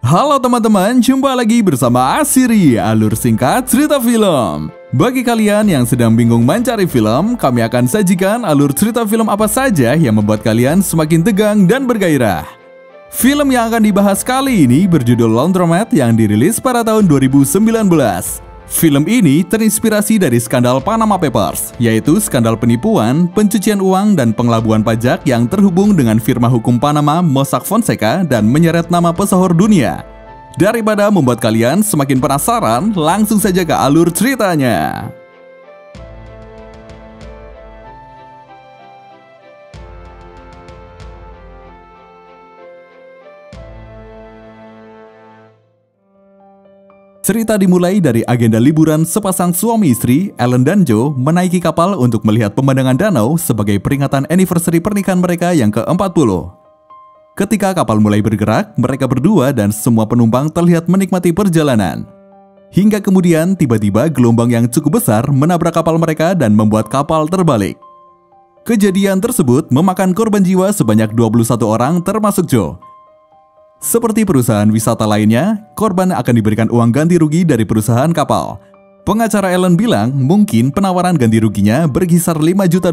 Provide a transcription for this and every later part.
Halo teman-teman, jumpa lagi bersama Asiri, alur singkat cerita film. Bagi kalian yang sedang bingung mencari film, kami akan sajikan alur cerita film apa saja yang membuat kalian semakin tegang dan bergairah. Film yang akan dibahas kali ini berjudul Laundromat yang dirilis pada tahun 2019. Film ini terinspirasi dari skandal Panama Papers, yaitu skandal penipuan, pencucian uang, dan pengelabuan pajak yang terhubung dengan firma hukum Panama Mossack Fonseca dan menyeret nama pesohor dunia. Daripada membuat kalian semakin penasaran, langsung saja ke alur ceritanya. Cerita dimulai dari agenda liburan sepasang suami istri, Ellen dan Joe, menaiki kapal untuk melihat pemandangan danau sebagai peringatan anniversary pernikahan mereka yang ke-40. Ketika kapal mulai bergerak, mereka berdua dan semua penumpang terlihat menikmati perjalanan. Hingga kemudian tiba-tiba gelombang yang cukup besar menabrak kapal mereka dan membuat kapal terbalik. Kejadian tersebut memakan korban jiwa sebanyak 21 orang termasuk Joe. Seperti perusahaan wisata lainnya, korban akan diberikan uang ganti rugi dari perusahaan kapal. Pengacara Ellen bilang mungkin penawaran ganti ruginya berkisar $5 juta.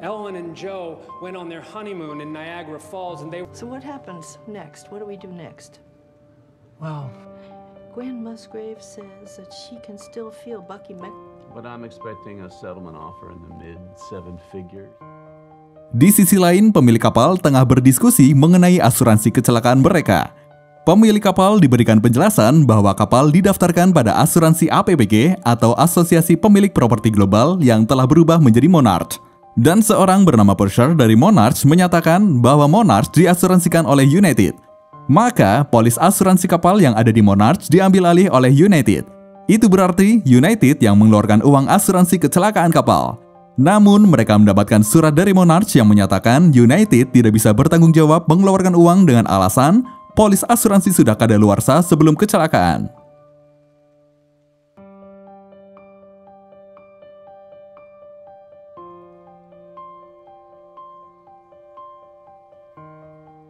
Ellen and Joe went on their honeymoon in Niagara Falls and they... So what happens next? What do we do next? Well... Gwen Musgrave says that she can still feel Bucky Mc... But I'm expecting a settlement offer in the mid-7 figures. Di sisi lain, pemilik kapal tengah berdiskusi mengenai asuransi kecelakaan mereka. Pemilik kapal diberikan penjelasan bahwa kapal didaftarkan pada asuransi APBG atau Asosiasi Pemilik Properti Global yang telah berubah menjadi Monarch. Dan seorang bernama Purser dari Monarch menyatakan bahwa Monarch diasuransikan oleh United. Maka, polis asuransi kapal yang ada di Monarch diambil alih oleh United. Itu berarti United yang mengeluarkan uang asuransi kecelakaan kapal. Namun, mereka mendapatkan surat dari Monarch yang menyatakan United tidak bisa bertanggung jawab mengeluarkan uang dengan alasan polis asuransi sudah kadaluarsa sebelum kecelakaan.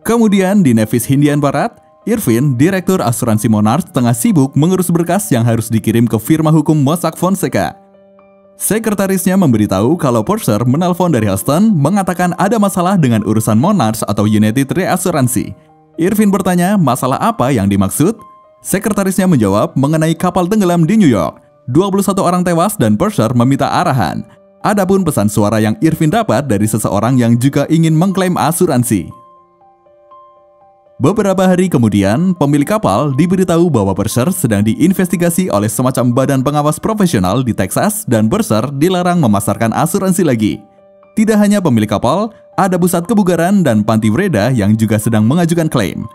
Kemudian di Nevis Hindian Barat, Irvin, direktur asuransi Monarch, tengah sibuk mengurus berkas yang harus dikirim ke firma hukum Mossack Fonseca. Sekretarisnya memberitahu kalau Purser menelpon dari Houston mengatakan ada masalah dengan urusan Monarch atau United Reasuransi. Irvin bertanya masalah apa yang dimaksud. Sekretarisnya menjawab mengenai kapal tenggelam di New York. 21 orang tewas dan Purser meminta arahan. Adapun pesan suara yang Irvin dapat dari seseorang yang juga ingin mengklaim asuransi. Beberapa hari kemudian, pemilik kapal diberitahu bahwa Purser sedang diinvestigasi oleh semacam badan pengawas profesional di Texas dan Purser dilarang memasarkan asuransi lagi. Tidak hanya pemilik kapal, ada pusat kebugaran dan panti breda yang juga sedang mengajukan klaim.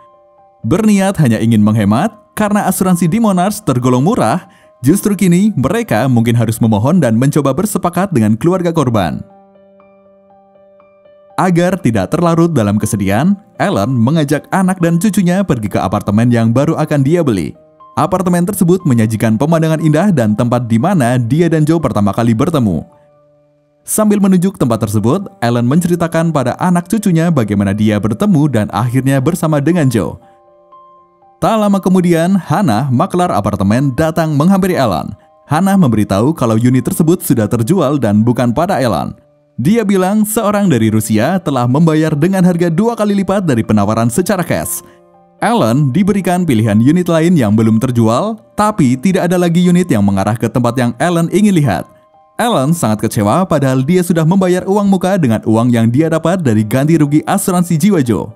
Berniat hanya ingin menghemat, karena asuransi di Monarch tergolong murah, justru kini mereka mungkin harus memohon dan mencoba bersepakat dengan keluarga korban. Agar tidak terlarut dalam kesedihan, Ellen mengajak anak dan cucunya pergi ke apartemen yang baru akan dia beli. Apartemen tersebut menyajikan pemandangan indah dan tempat di mana dia dan Joe pertama kali bertemu. Sambil menunjuk tempat tersebut, Ellen menceritakan pada anak cucunya bagaimana dia bertemu dan akhirnya bersama dengan Joe. Tak lama kemudian, Hannah, maklar apartemen, datang menghampiri Ellen. Hannah memberitahu kalau unit tersebut sudah terjual dan bukan pada Ellen. Dia bilang seorang dari Rusia telah membayar dengan harga 2 kali lipat dari penawaran secara cash. Ellen diberikan pilihan unit lain yang belum terjual, tapi tidak ada lagi unit yang mengarah ke tempat yang Ellen ingin lihat. Ellen sangat kecewa padahal dia sudah membayar uang muka dengan uang yang dia dapat dari ganti rugi asuransi jiwa Joe.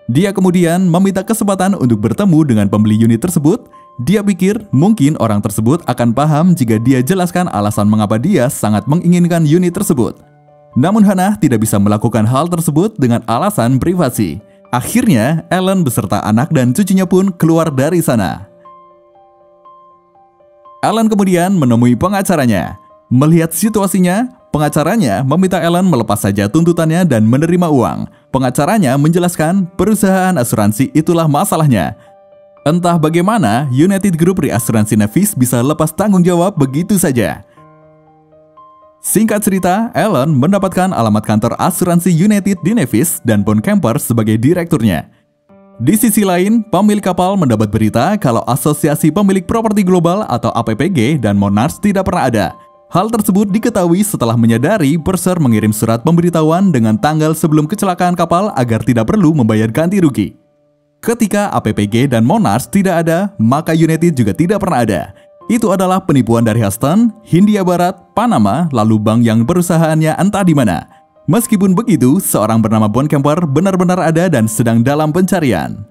Dia kemudian meminta kesempatan untuk bertemu dengan pembeli unit tersebut. Dia pikir mungkin orang tersebut akan paham jika dia jelaskan alasan mengapa dia sangat menginginkan unit tersebut. Namun Hannah tidak bisa melakukan hal tersebut dengan alasan privasi. Akhirnya, Ellen beserta anak dan cucunya pun keluar dari sana. Ellen kemudian menemui pengacaranya. Melihat situasinya, pengacaranya meminta Ellen melepas saja tuntutannya dan menerima uang. Pengacaranya menjelaskan perusahaan asuransi itulah masalahnya. Entah bagaimana United Group Reasuransi Nevis bisa lepas tanggung jawab begitu saja. Singkat cerita, Alan mendapatkan alamat kantor asuransi United di Nevis dan Boncamper sebagai direkturnya. Di sisi lain, pemilik kapal mendapat berita kalau Asosiasi Pemilik Properti Global atau APPG dan Monarch tidak pernah ada. Hal tersebut diketahui setelah menyadari Purser mengirim surat pemberitahuan dengan tanggal sebelum kecelakaan kapal agar tidak perlu membayar ganti rugi. Ketika APPG dan Monarch tidak ada, maka United juga tidak pernah ada. Itu adalah penipuan dari Houston, Hindia Barat, Panama, lalu bank yang perusahaannya entah di mana. Meskipun begitu, seorang bernama Boncamper benar-benar ada dan sedang dalam pencarian.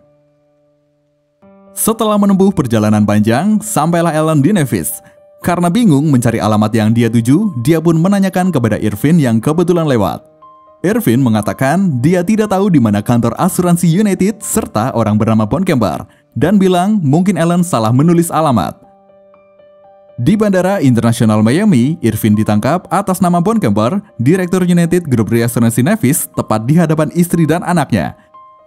Setelah menempuh perjalanan panjang, sampailah Alan di Nevis. Karena bingung mencari alamat yang dia tuju, dia pun menanyakan kepada Irvin yang kebetulan lewat. Irvin mengatakan dia tidak tahu di mana kantor asuransi United serta orang bernama Boncamper, dan bilang mungkin Alan salah menulis alamat. Di Bandara Internasional Miami, Irvin ditangkap atas nama Boncamper, Direktur United Group Reassurance Nevis, tepat di hadapan istri dan anaknya.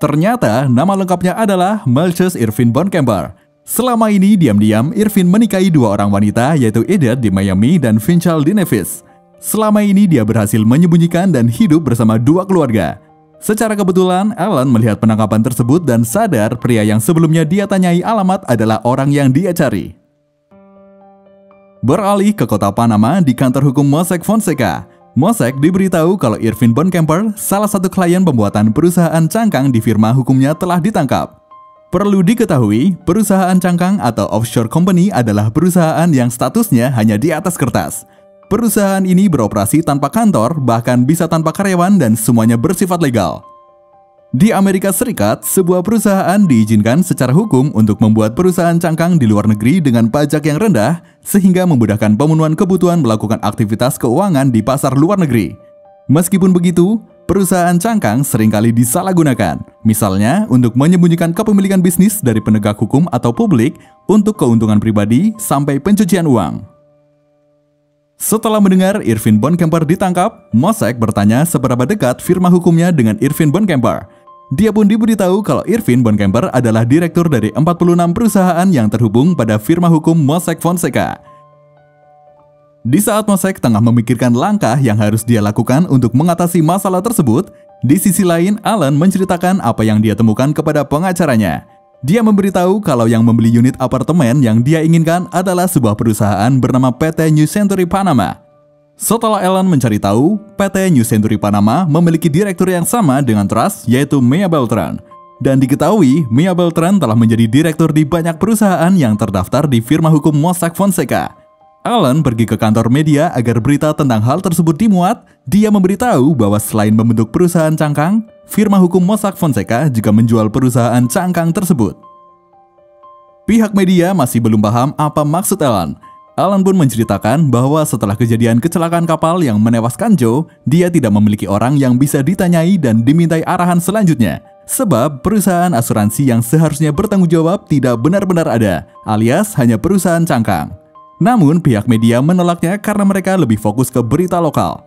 Ternyata nama lengkapnya adalah Malchus Irvin Boncamper. Selama ini diam-diam Irvin menikahi dua orang wanita, yaitu Edith di Miami dan Finchal di Nevis. Selama ini dia berhasil menyembunyikan dan hidup bersama dua keluarga. Secara kebetulan, Alan melihat penangkapan tersebut dan sadar pria yang sebelumnya dia tanyai alamat adalah orang yang dia cari. Beralih ke kota Panama di kantor hukum Mossack Fonseca. Mossack diberitahu kalau Irvin Boncamper, salah satu klien pembuatan perusahaan cangkang di firma hukumnya, telah ditangkap. Perlu diketahui, perusahaan cangkang atau offshore company adalah perusahaan yang statusnya hanya di atas kertas. Perusahaan ini beroperasi tanpa kantor, bahkan bisa tanpa karyawan dan semuanya bersifat legal. Di Amerika Serikat, sebuah perusahaan diizinkan secara hukum untuk membuat perusahaan cangkang di luar negeri dengan pajak yang rendah, sehingga memudahkan pemenuhan kebutuhan melakukan aktivitas keuangan di pasar luar negeri. Meskipun begitu, perusahaan cangkang seringkali disalahgunakan, misalnya untuk menyembunyikan kepemilikan bisnis dari penegak hukum atau publik untuk keuntungan pribadi sampai pencucian uang. Setelah mendengar Irvin Boncamper ditangkap, Mossack bertanya seberapa dekat firma hukumnya dengan Irvin Boncamper. Dia pun diberitahu kalau Irvin Boncamper adalah direktur dari 46 perusahaan yang terhubung pada firma hukum Mossack Fonseca. Di saat Mossack tengah memikirkan langkah yang harus dia lakukan untuk mengatasi masalah tersebut, di sisi lain Alan menceritakan apa yang dia temukan kepada pengacaranya. Dia memberitahu kalau yang membeli unit apartemen yang dia inginkan adalah sebuah perusahaan bernama PT New Century Panama. Setelah Alan mencari tahu, PT New Century Panama memiliki direktur yang sama dengan Trust, yaitu Mia Beltran. Dan diketahui, Mia Beltran telah menjadi direktur di banyak perusahaan yang terdaftar di firma hukum Mossack Fonseca. Alan pergi ke kantor media agar berita tentang hal tersebut dimuat. Dia memberitahu bahwa selain membentuk perusahaan cangkang, firma hukum Mossack Fonseca juga menjual perusahaan cangkang tersebut. Pihak media masih belum paham apa maksud Alan. Alan pun menceritakan bahwa setelah kejadian kecelakaan kapal yang menewaskan Joe, dia tidak memiliki orang yang bisa ditanyai dan dimintai arahan selanjutnya. Sebab perusahaan asuransi yang seharusnya bertanggung jawab tidak benar-benar ada, alias hanya perusahaan cangkang. Namun pihak media menolaknya karena mereka lebih fokus ke berita lokal.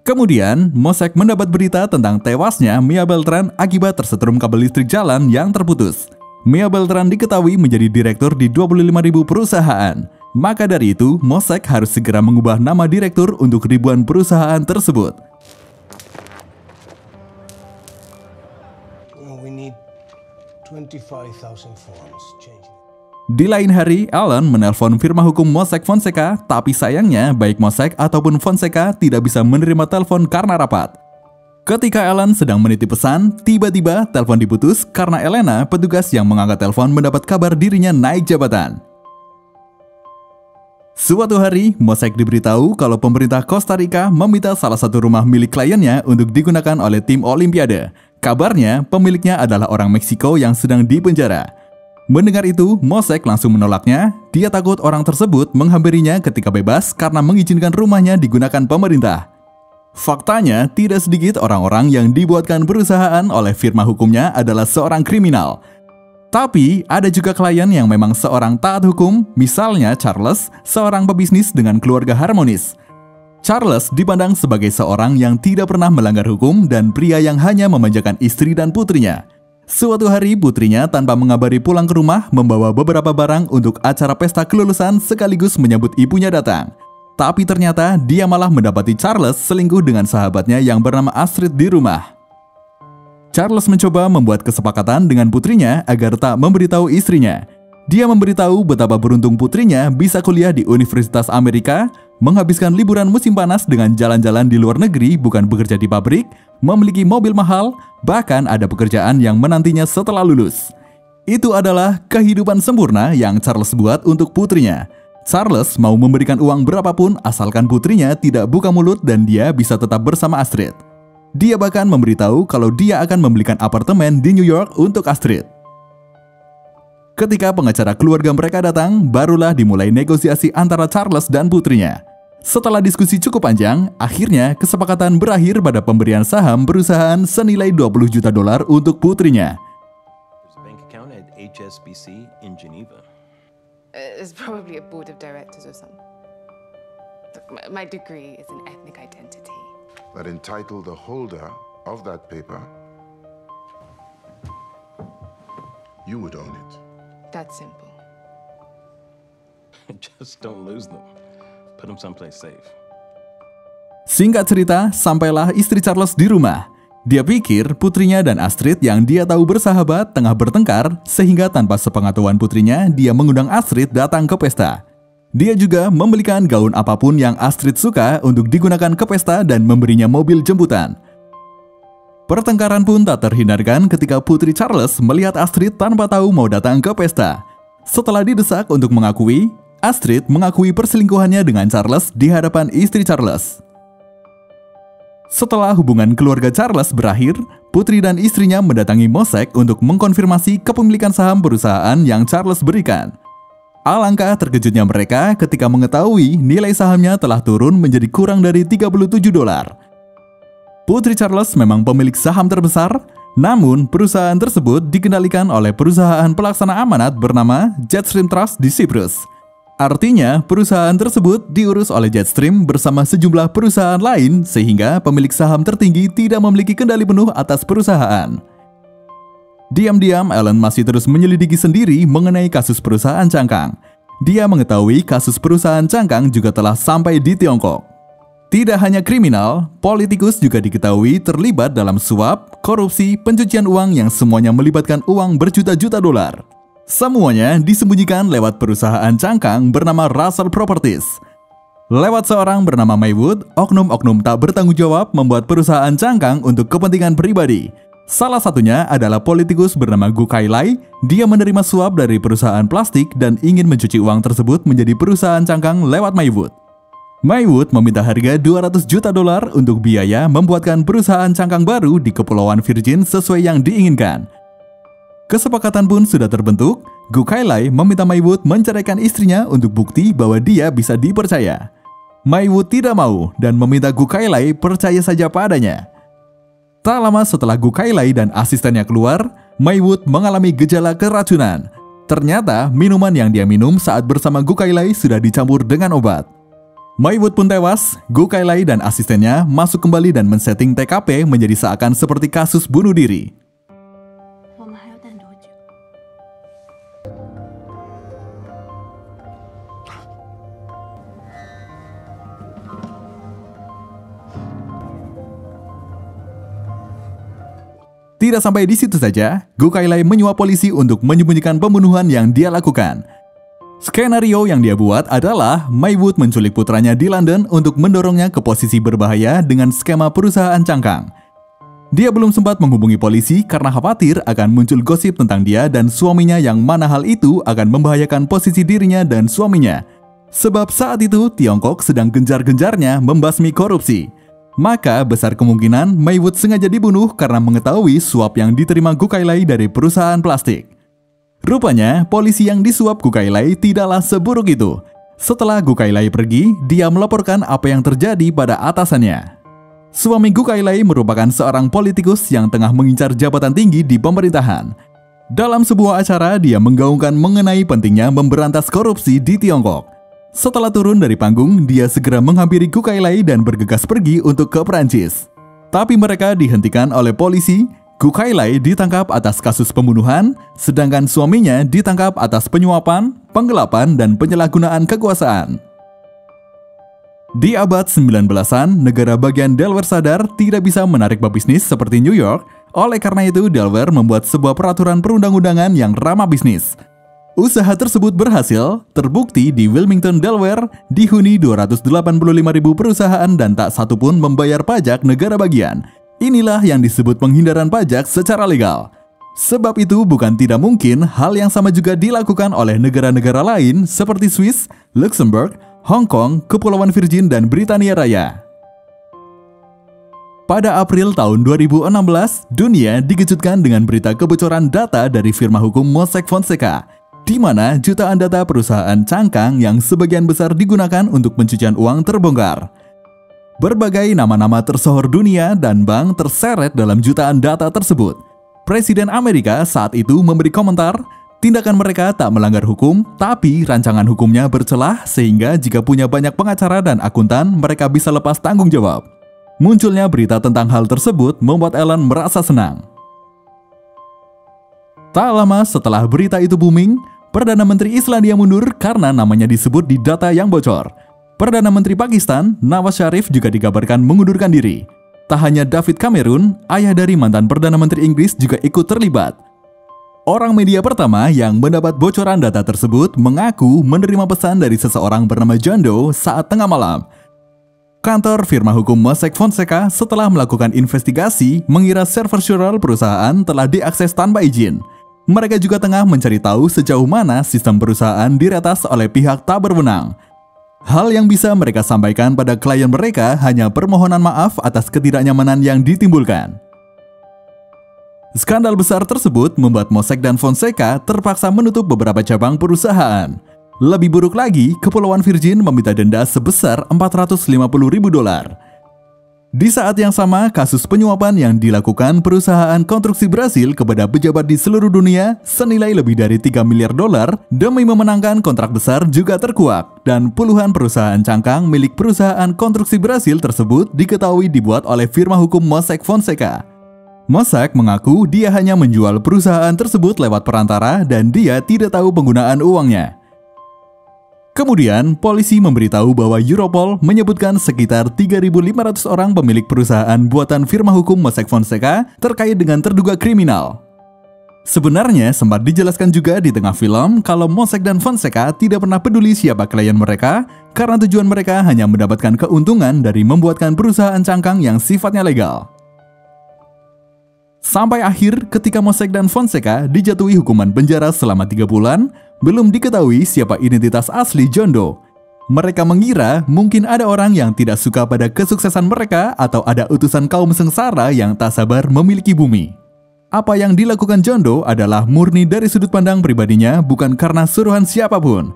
Kemudian, Mossack mendapat berita tentang tewasnya Mia Beltran akibat tersetrum kabel listrik jalan yang terputus. Mia Beltran diketahui menjadi direktur di 25.000 perusahaan. Maka dari itu, Mossack harus segera mengubah nama direktur untuk ribuan perusahaan tersebut. We need 25,000 forms changing. Di lain hari, Alan menelpon firma hukum Mossack Fonseca, tapi sayangnya baik Mossack ataupun Fonseca tidak bisa menerima telepon karena rapat. Ketika Alan sedang menitip pesan, tiba-tiba telepon diputus karena Elena, petugas yang mengangkat telepon, mendapat kabar dirinya naik jabatan. Suatu hari, Mossack diberitahu kalau pemerintah Costa Rica meminta salah satu rumah milik kliennya untuk digunakan oleh tim Olimpiade. Kabarnya, pemiliknya adalah orang Meksiko yang sedang dipenjara. Mendengar itu, Mossack langsung menolaknya. Dia takut orang tersebut menghampirinya ketika bebas karena mengizinkan rumahnya digunakan pemerintah. Faktanya, tidak sedikit orang-orang yang dibuatkan perusahaan oleh firma hukumnya adalah seorang kriminal. Tapi, ada juga klien yang memang seorang taat hukum, misalnya Charles, seorang pebisnis dengan keluarga harmonis. Charles dipandang sebagai seorang yang tidak pernah melanggar hukum dan pria yang hanya memanjakan istri dan putrinya. Suatu hari, putrinya tanpa mengabari pulang ke rumah membawa beberapa barang untuk acara pesta kelulusan sekaligus menyambut ibunya datang. Tapi ternyata dia malah mendapati Charles selingkuh dengan sahabatnya yang bernama Astrid di rumah. Charles mencoba membuat kesepakatan dengan putrinya agar tak memberitahu istrinya. Dia memberitahu betapa beruntung putrinya bisa kuliah di Universitas Amerika, menghabiskan liburan musim panas dengan jalan-jalan di luar negeri bukan bekerja di pabrik, memiliki mobil mahal, bahkan ada pekerjaan yang menantinya setelah lulus. Itu adalah kehidupan sempurna yang Charles buat untuk putrinya. Charles mau memberikan uang berapapun asalkan putrinya tidak buka mulut dan dia bisa tetap bersama Astrid. Dia bahkan memberitahu kalau dia akan membelikan apartemen di New York untuk Astrid. Ketika pengacara keluarga mereka datang, barulah dimulai negosiasi antara Charles dan putrinya. Setelah diskusi cukup panjang, akhirnya kesepakatan berakhir pada pemberian saham perusahaan senilai $20 juta untuk putrinya. There's a bank account at HSBC in Geneva. It's probably a board of directors or something. Look, my degree is in ethnic identity. That entitle the holder of that paper, you would own it. That's simple. Just don't lose them. Put them someplace safe. Singkat cerita, sampailah istri Charles di rumah. Dia pikir putrinya dan Astrid yang dia tahu bersahabat tengah bertengkar, sehingga tanpa sepengetahuan putrinya, dia mengundang Astrid datang ke pesta. Dia juga membelikan gaun apapun yang Astrid suka untuk digunakan ke pesta dan memberinya mobil jemputan. Pertengkaran pun tak terhindarkan ketika putri Charles melihat Astrid tanpa tahu mau datang ke pesta. Setelah didesak untuk mengakui, Astrid mengakui perselingkuhannya dengan Charles di hadapan istri Charles. Setelah hubungan keluarga Charles berakhir, putri dan istrinya mendatangi Mossack untuk mengkonfirmasi kepemilikan saham perusahaan yang Charles berikan. Alangkah terkejutnya mereka ketika mengetahui nilai sahamnya telah turun menjadi kurang dari $37. Putri Charles memang pemilik saham terbesar, namun perusahaan tersebut dikendalikan oleh perusahaan pelaksana amanat bernama Jetstream Trust di Siprus. Artinya, perusahaan tersebut diurus oleh Jetstream bersama sejumlah perusahaan lain sehingga pemilik saham tertinggi tidak memiliki kendali penuh atas perusahaan. Diam-diam, Ellen masih terus menyelidiki sendiri mengenai kasus perusahaan cangkang. Dia mengetahui kasus perusahaan cangkang juga telah sampai di Tiongkok. Tidak hanya kriminal, politikus juga diketahui terlibat dalam suap, korupsi, pencucian uang yang semuanya melibatkan uang berjuta-juta dolar. Semuanya disembunyikan lewat perusahaan cangkang bernama Russell Properties. Lewat seorang bernama Maywood, oknum-oknum tak bertanggung jawab membuat perusahaan cangkang untuk kepentingan pribadi. Salah satunya adalah politikus bernama Gu Kailai. Dia menerima suap dari perusahaan plastik dan ingin mencuci uang tersebut menjadi perusahaan cangkang lewat Maywood. Maywood meminta harga $200 juta untuk biaya membuatkan perusahaan cangkang baru di Kepulauan Virgin sesuai yang diinginkan. Kesepakatan pun sudah terbentuk. Gu Kailai meminta Maywood menceraikan istrinya untuk bukti bahwa dia bisa dipercaya. Maywood tidak mau dan meminta Gu Kailai percaya saja padanya. Tak lama setelah Gu Kailai dan asistennya keluar, Maywood mengalami gejala keracunan. Ternyata minuman yang dia minum saat bersama Gu Kailai sudah dicampur dengan obat. Maywood pun tewas. Gu Kailai dan asistennya masuk kembali dan men-setting TKP menjadi seakan seperti kasus bunuh diri. Tidak sampai di situ saja, Gu Kailai menyuap polisi untuk menyembunyikan pembunuhan yang dia lakukan. Skenario yang dia buat adalah Maywood menculik putranya di London untuk mendorongnya ke posisi berbahaya dengan skema perusahaan cangkang. Dia belum sempat menghubungi polisi karena khawatir akan muncul gosip tentang dia dan suaminya yang mana hal itu akan membahayakan posisi dirinya dan suaminya. Sebab saat itu Tiongkok sedang gencar-gencarnya membasmi korupsi. Maka besar kemungkinan Maywood sengaja dibunuh karena mengetahui suap yang diterima Gu Kailai dari perusahaan plastik. Rupanya, polisi yang disuap Gu Kailai tidaklah seburuk itu. Setelah Gu Kailai pergi, dia melaporkan apa yang terjadi pada atasannya. Suami Gu Kailai merupakan seorang politikus yang tengah mengincar jabatan tinggi di pemerintahan. Dalam sebuah acara, dia menggaungkan mengenai pentingnya memberantas korupsi di Tiongkok. Setelah turun dari panggung, dia segera menghampiri Gu Kailai dan bergegas pergi untuk ke Perancis. Tapi mereka dihentikan oleh polisi. Gu Kailai ditangkap atas kasus pembunuhan, sedangkan suaminya ditangkap atas penyuapan, penggelapan, dan penyalahgunaan kekuasaan. Di abad 19-an, negara bagian Delaware sadar tidak bisa menarik pebisnis seperti New York. Oleh karena itu, Delaware membuat sebuah peraturan perundang-undangan yang ramah bisnis. Usaha tersebut berhasil, terbukti di Wilmington, Delaware, dihuni 285.000 perusahaan dan tak satu pun membayar pajak negara bagian. Inilah yang disebut penghindaran pajak secara legal. Sebab itu bukan tidak mungkin hal yang sama juga dilakukan oleh negara-negara lain seperti Swiss, Luxembourg, Hong Kong, Kepulauan Virgin, dan Britania Raya. Pada April tahun 2016, dunia dikejutkan dengan berita kebocoran data dari firma hukum Mossack Fonseca, di mana jutaan data perusahaan cangkang yang sebagian besar digunakan untuk pencucian uang terbongkar. Berbagai nama-nama tersohor dunia dan bank terseret dalam jutaan data tersebut. Presiden Amerika saat itu memberi komentar, tindakan mereka tak melanggar hukum, tapi rancangan hukumnya bercelah sehingga jika punya banyak pengacara dan akuntan, mereka bisa lepas tanggung jawab. Munculnya berita tentang hal tersebut membuat Elon merasa senang. Tak lama setelah berita itu booming, Perdana Menteri Islandia mundur karena namanya disebut di data yang bocor. Perdana Menteri Pakistan, Nawaz Sharif juga dikabarkan mengundurkan diri. Tak hanya David Cameron, ayah dari mantan Perdana Menteri Inggris juga ikut terlibat. Orang media pertama yang mendapat bocoran data tersebut mengaku menerima pesan dari seseorang bernama John Doe saat tengah malam. Kantor firma hukum Mossack Fonseca setelah melakukan investigasi mengira server surel perusahaan telah diakses tanpa izin. Mereka juga tengah mencari tahu sejauh mana sistem perusahaan diretas oleh pihak tak berwenang. Hal yang bisa mereka sampaikan pada klien mereka hanya permohonan maaf atas ketidaknyamanan yang ditimbulkan. Skandal besar tersebut membuat Mossack dan Fonseca terpaksa menutup beberapa cabang perusahaan. Lebih buruk lagi, Kepulauan Virgin meminta denda sebesar $450.000. Di saat yang sama, kasus penyuapan yang dilakukan perusahaan konstruksi Brasil kepada pejabat di seluruh dunia senilai lebih dari $3 miliar demi memenangkan kontrak besar juga terkuak, dan puluhan perusahaan cangkang milik perusahaan konstruksi Brasil tersebut diketahui dibuat oleh firma hukum Mossack Fonseca. Mossack mengaku dia hanya menjual perusahaan tersebut lewat perantara dan dia tidak tahu penggunaan uangnya. Kemudian, polisi memberitahu bahwa Europol menyebutkan sekitar 3.500 orang pemilik perusahaan buatan firma hukum Mossack Fonseca terkait dengan terduga kriminal. Sebenarnya sempat dijelaskan juga di tengah film kalau Mossack dan Fonseca tidak pernah peduli siapa klien mereka karena tujuan mereka hanya mendapatkan keuntungan dari membuatkan perusahaan cangkang yang sifatnya legal. Sampai akhir ketika Mossack dan Fonseca dijatuhi hukuman penjara selama 3 bulan, belum diketahui siapa identitas asli John Doe. Mereka mengira mungkin ada orang yang tidak suka pada kesuksesan mereka atau ada utusan kaum sengsara yang tak sabar memiliki bumi. Apa yang dilakukan John Doe adalah murni dari sudut pandang pribadinya, bukan karena suruhan siapapun.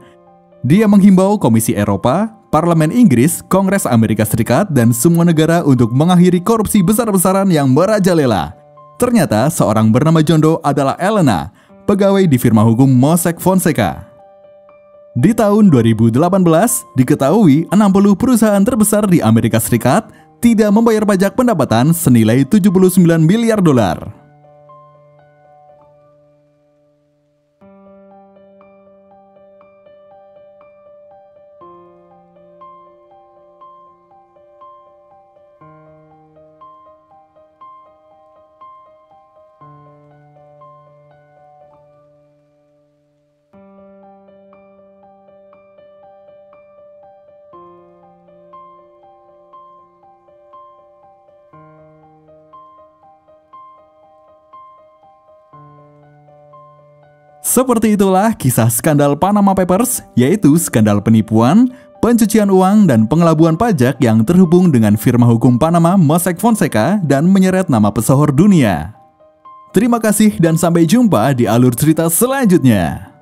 Dia menghimbau Komisi Eropa, Parlemen Inggris, Kongres Amerika Serikat, dan semua negara untuk mengakhiri korupsi besar-besaran yang merajalela. Ternyata seorang bernama John Doe adalah Elena, pegawai di firma hukum Mossack Fonseca. Di tahun 2018, diketahui 60 perusahaan terbesar di Amerika Serikat tidak membayar pajak pendapatan senilai $79 miliar. Seperti itulah kisah skandal Panama Papers, yaitu skandal penipuan, pencucian uang, dan pengelabuan pajak yang terhubung dengan firma hukum Panama Mossack Fonseca dan menyeret nama pesohor dunia. Terima kasih dan sampai jumpa di alur cerita selanjutnya.